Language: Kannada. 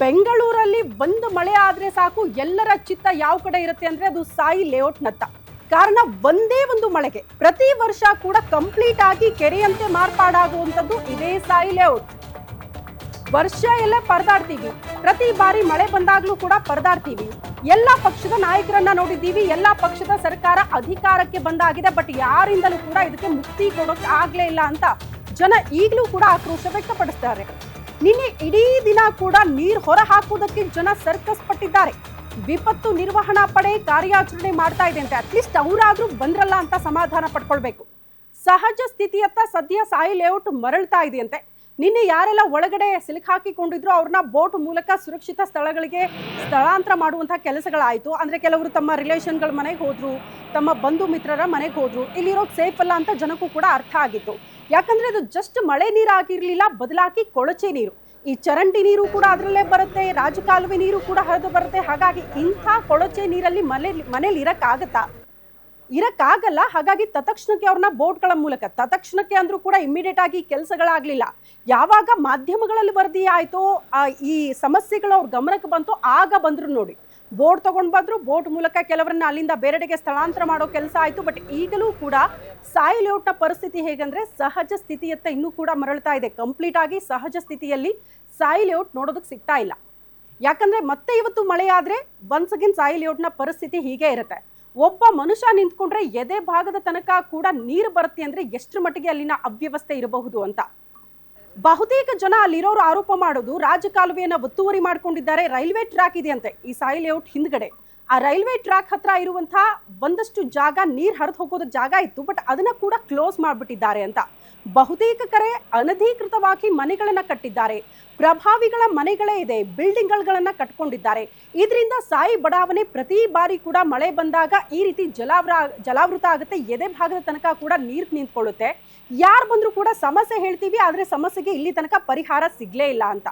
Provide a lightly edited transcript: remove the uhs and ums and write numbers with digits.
ಬೆಂಗಳೂರಲ್ಲಿ ಒಂದು ಮಳೆ ಆದ್ರೆ ಸಾಕು ಎಲ್ಲರ ಚಿತ್ತ ಯಾವ ಕಡೆ ಇರುತ್ತೆ ಅಂದ್ರೆ ಅದು ಸಾಯಿ ಲೇಔಟ್ ನತ್ತ. ಕಾರಣ ಒಂದೇ ಒಂದು ಮಳೆಗೆ ಪ್ರತಿ ವರ್ಷ ಕೂಡ ಕಂಪ್ಲೀಟ್ ಆಗಿ ಕೆರೆಯಂತೆ ಮಾರ್ಪಾಡಾಗುವಂತದ್ದು ಇದೇ ಸಾಯಿ ಲೇಔಟ್. ವರ್ಷ ಎಲ್ಲ ಪರದಾಡ್ತೀವಿ, ಪ್ರತಿ ಬಾರಿ ಮಳೆ ಬಂದಾಗ್ಲೂ ಕೂಡ ಪರದಾಡ್ತೀವಿ. ಎಲ್ಲಾ ಪಕ್ಷದ ನಾಯಕರನ್ನ ನೋಡಿದ್ದೀವಿ, ಎಲ್ಲಾ ಪಕ್ಷದ ಸರ್ಕಾರ ಅಧಿಕಾರಕ್ಕೆ ಬಂದಾಗಿದೆ, ಬಟ್ ಯಾರಿಂದಲೂ ಕೂಡ ಇದಕ್ಕೆ ಮುಕ್ತಿ ಕೊಡೋಕೆ ಆಗ್ಲೇ ಇಲ್ಲ ಅಂತ ಜನ ಈಗಲೂ ಕೂಡ ಆಕ್ರೋಶ ವ್ಯಕ್ತಪಡಿಸ್ತಾರೆ. ನಿನ್ನೆ ಇಡೀ ದಿನ ಕೂಡ ನೀರು ಹೊರ ಹಾಕುವುದಕ್ಕೆ ಜನ ಸರ್ಕಸ್ ಪಟ್ಟಿದ್ದಾರೆ. ವಿಪತ್ತು ನಿರ್ವಹಣಾ ಪಡೆ ಕಾರ್ಯಾಚರಣೆ ಮಾಡ್ತಾ ಇದೆ ಅಂತ ಅಟ್ಲೀಸ್ಟ್ ಅವರಾದ್ರೂ ಬಂದ್ರಲ್ಲ ಅಂತ ಸಮಾಧಾನ ಪಡ್ಕೊಳ್ಬೇಕು. ಸಹಜ ಸ್ಥಿತಿಯತ್ತ ಸದ್ಯ ಸಾಯಿ ಲೇಔಟ್ ಮರಳ್ತಾ ಇದೆಯಂತೆ. ನಿನ್ನೆ ಯಾರೆಲ್ಲ ಒಳಗಡೆ ಸಿಲುಕಾಕಿಕೊಂಡಿದ್ರು ಅವ್ರನ್ನ ಬೋಟ್ ಮೂಲಕ ಸುರಕ್ಷಿತ ಸ್ಥಳಗಳಿಗೆ ಸ್ಥಳಾಂತರ ಮಾಡುವಂತಹ ಕೆಲಸಗಳಾಯಿತು. ಅಂದ್ರೆ ಕೆಲವರು ತಮ್ಮ ರಿಲೇಷನ್ಗಳ ಮನೆಗೆ ಹೋದ್ರು, ತಮ್ಮ ಬಂಧು ಮಿತ್ರರ ಮನೆಗೆ ಹೋದ್ರು. ಇಲ್ಲಿರೋದು ಸೇಫ್ ಅಲ್ಲ ಅಂತ ಜನಕ್ಕೂ ಕೂಡ ಅರ್ಥ ಆಗಿತ್ತು. ಯಾಕಂದ್ರೆ ಇದು ಜಸ್ಟ್ ಮಳೆ ನೀರು ಆಗಿರ್ಲಿಲ್ಲ, ಬದಲಾಗಿ ಕೊಳಚೆ ನೀರು. ಈ ಚರಂಡಿ ನೀರು ಕೂಡ ಅದರಲ್ಲೇ ಬರುತ್ತೆ, ರಾಜಕಾಲುವೆ ನೀರು ಕೂಡ ಹರಿದು ಬರುತ್ತೆ. ಹಾಗಾಗಿ ಇಂಥ ಕೊಳಚೆ ನೀರಲ್ಲಿ ಮನೇಲಿ ಇರಕ್ಕಾಗಲ್ಲ. ಹಾಗಾಗಿ ತತ್ಕ್ಷಣಕ್ಕೆ ಅವ್ರನ್ನ ಬೋಟ್ಗಳ ಮೂಲಕ ತತ್ಕ್ಷಣಕ್ಕೆ ಅಂದ್ರೂ ಕೂಡ ಇಮ್ಮಿಡಿಯೇಟ್ ಆಗಿ ಕೆಲಸಗಳಾಗ್ಲಿಲ್ಲ. ಯಾವಾಗ ಮಾಧ್ಯಮಗಳಲ್ಲಿ ವರದಿ ಆಯ್ತೋ ಈ ಸಮಸ್ಯೆಗಳು ಅವ್ರ ಗಮನಕ್ಕೆ ಬಂತು, ಆಗ ಬಂದ್ರು ನೋಡಿ. ಬೋಟ್ ತಗೊಂಡ್ ಬಂದ್ರು, ಬೋಟ್ ಮೂಲಕ ಕೆಲವರನ್ನ ಅಲ್ಲಿಂದ ಬೇರೆಡೆಗೆ ಸ್ಥಳಾಂತರ ಮಾಡೋ ಕೆಲಸ ಆಯ್ತು. ಬಟ್ ಈಗಲೂ ಕೂಡ ಸಾಯಿ ಲೇಔಟ್ನ ಪರಿಸ್ಥಿತಿ ಹೇಗಂದ್ರೆ ಸಹಜ ಸ್ಥಿತಿಯತ್ತ ಇನ್ನೂ ಕೂಡ ಮರಳ್ತಾ ಇದೆ. ಕಂಪ್ಲೀಟ್ ಆಗಿ ಸಹಜ ಸ್ಥಿತಿಯಲ್ಲಿ ಸಾಯಿ ಲೇಔಟ್ ನೋಡೋದಕ್ಕೆ ಸಿಗ್ತಾ ಇಲ್ಲ. ಯಾಕಂದ್ರೆ ಮತ್ತೆ ಇವತ್ತು ಮಳೆ ಆದ್ರೆ ಒನ್ಸ್ ಅಗೇನ್ ಸಾಯಿ ಲೇಔಟ್ನ ಪರಿಸ್ಥಿತಿ ಹೀಗೆ ಇರುತ್ತೆ. ಒಬ್ಬ ಮನುಷ್ಯ ನಿಂತ್ಕೊಂಡ್ರೆ ಎದೆ ಭಾಗದ ತನಕ ಕೂಡ ನೀರು ಬರುತ್ತೆ ಅಂದ್ರೆ ಎಷ್ಟರ ಮಟ್ಟಿಗೆ ಅಲ್ಲಿನ ಅವ್ಯವಸ್ಥೆ ಇರಬಹುದು ಅಂತ ಬಹುತೇಕ ಜನ ಅಲ್ಲಿರೋರು ಆರೋಪ ಮಾಡೋದು. ರಾಜಕಾಲುವೆಯನ್ನ ಒತ್ತುವರಿ ಮಾಡ್ಕೊಂಡಿದ್ದಾರೆ. ರೈಲ್ವೆ ಟ್ರ್ಯಾಕ್ ಇದೆ ಅಂತೆ ಈ ಸಾಯಿ ಲೇಔಟ್ ಹಿಂದ್ಗಡೆ. ಆ ರೈಲ್ವೆ ಟ್ರ್ಯಾಕ್ ಹತ್ರ ಇರುವಂತಹ ಒಂದಷ್ಟು ಜಾಗ ನೀರ್ ಹರಿದು ಹೋಗೋದಕ್ಕೆ ಜಾಗ ಇತ್ತು, ಬಟ್ ಅದನ್ನ ಕೂಡ ಕ್ಲೋಸ್ ಮಾಡ್ಬಿಟ್ಟಿದ್ದಾರೆ ಅಂತ. ಬಹುತೇಕ ಕಡೆ ಅನಧಿಕೃತವಾಗಿ ಮನೆಗಳನ್ನ ಕಟ್ಟಿದ್ದಾರೆ. ಪ್ರಭಾವಿಗಳ ಮನೆಗಳೇ ಇದೆ, ಬಿಲ್ಡಿಂಗ್ಗಳನ್ನ ಕಟ್ಕೊಂಡಿದ್ದಾರೆ. ಇದರಿಂದ ಸಾಯಿ ಬಡಾವಣೆ ಪ್ರತಿ ಬಾರಿ ಕೂಡ ಮಳೆ ಬಂದಾಗ ಈ ರೀತಿ ಜಲಾವೃತ ಆಗುತ್ತೆ. ಎದೆ ಭಾಗದ ತನಕ ಕೂಡ ನೀರು ನಿಂತ್ಕೊಳ್ಳುತ್ತೆ. ಯಾರು ಬಂದ್ರು ಕೂಡ ಸಮಸ್ಯೆ ಹೇಳ್ತೀವಿ, ಆದ್ರೆ ಸಮಸ್ಯೆಗೆ ಇಲ್ಲಿ ತನಕ ಪರಿಹಾರ ಸಿಗ್ಲೇ ಇಲ್ಲ ಅಂತ.